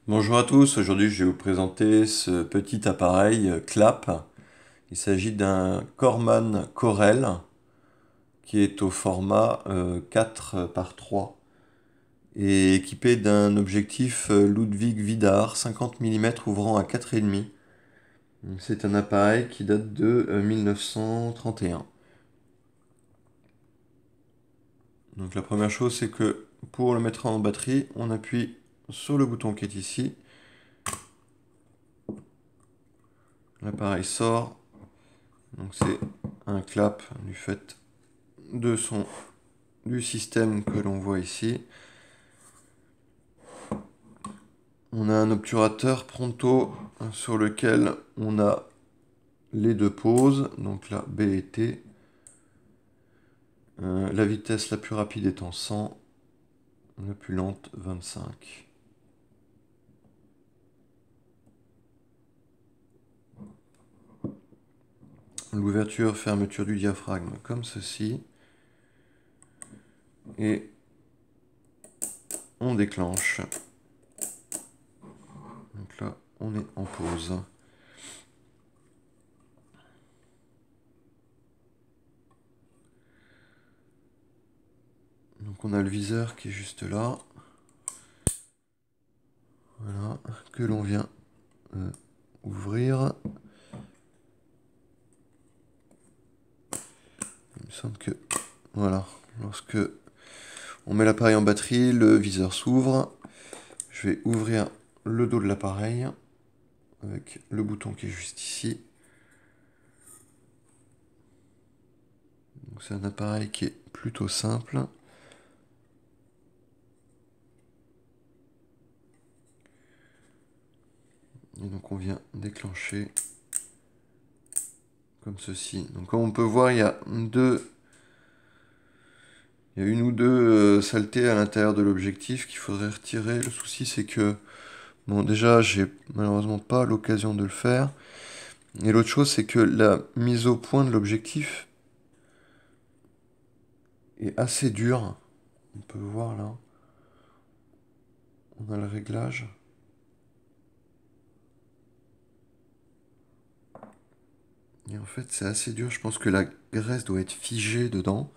Bonjour à tous, aujourd'hui je vais vous présenter ce petit appareil clap. Il s'agit d'un Corman Corel qui est au format 4 par 3 et équipé d'un objectif Ludwig Vidar 50 mm ouvrant à 4,5. Donc, c'est un appareil qui date de 1931. Donc la première chose c'est que pour le mettre en batterie, on appuie sur le bouton qui est ici. L'appareil sort. Donc c'est un clap du fait de son du système que l'on voit ici. On a un obturateur Pronto sur lequel on a les deux pauses, donc là B et T. La vitesse la plus rapide étant 100, la plus lente 25. L'ouverture, fermeture du diaphragme comme ceci. Et on déclenche. Donc là, on est en pause. Donc on a le viseur qui est juste là. Voilà, que l'on vient ouvrir. Il me semble que, voilà, lorsque on met l'appareil en batterie, le viseur s'ouvre. Je vais ouvrir le dos de l'appareil avec le bouton qui est juste ici. C'est un appareil qui est plutôt simple. Et donc on vient déclencher comme ceci. Donc comme on peut voir, il y a une ou deux saletés à l'intérieur de l'objectif qu'il faudrait retirer. Le souci c'est que, bon déjà j'ai malheureusement pas l'occasion de le faire. Et l'autre chose c'est que la mise au point de l'objectif est assez dure. On peut voir là. On a le réglage. Et en fait, c'est assez dur. Je pense que la graisse doit être figée dedans.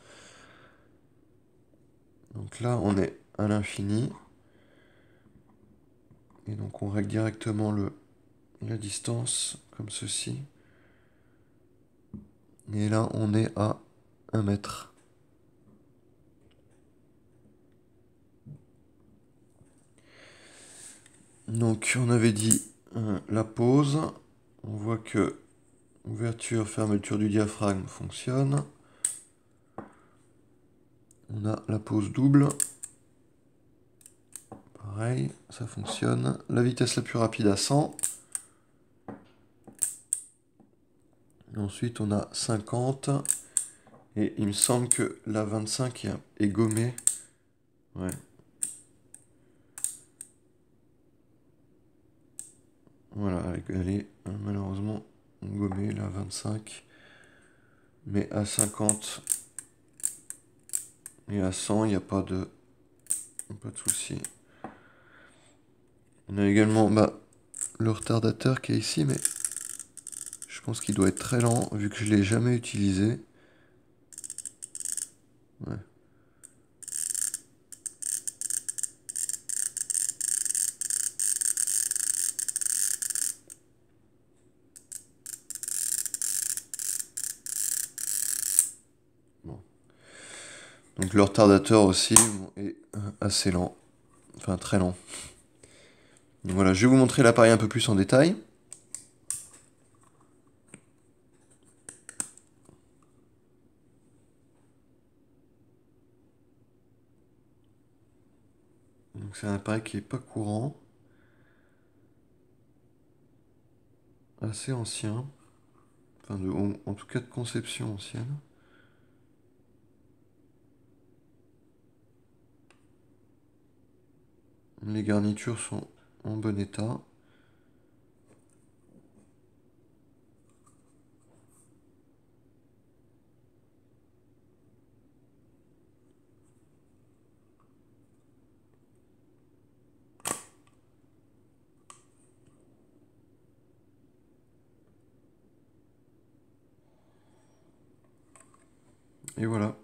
Donc là, on est à l'infini. Et donc, on règle directement la distance, comme ceci. Et là, on est à 1 mètre. Donc, on avait dit la pause. On voit que ouverture, fermeture du diaphragme fonctionne. On a la pause double. Pareil, ça fonctionne. La vitesse la plus rapide à 100. Ensuite, on a 50. Et il me semble que la 25 est gommée. Ouais. Voilà, elle est malheureusement gommée, la 25. Mais à 50 et à 100, il n'y a pas de souci. On a également le retardateur qui est ici, mais je pense qu'il doit être très lent vu que je ne l'ai jamais utilisé. Ouais. Bon. Donc le retardateur aussi est assez lent. Enfin très lent. Donc voilà, je vais vous montrer l'appareil un peu plus en détail. Donc c'est un appareil qui est pas courant. Assez ancien. Enfin en tout cas de conception ancienne. Les garnitures sont en bon état. Et voilà.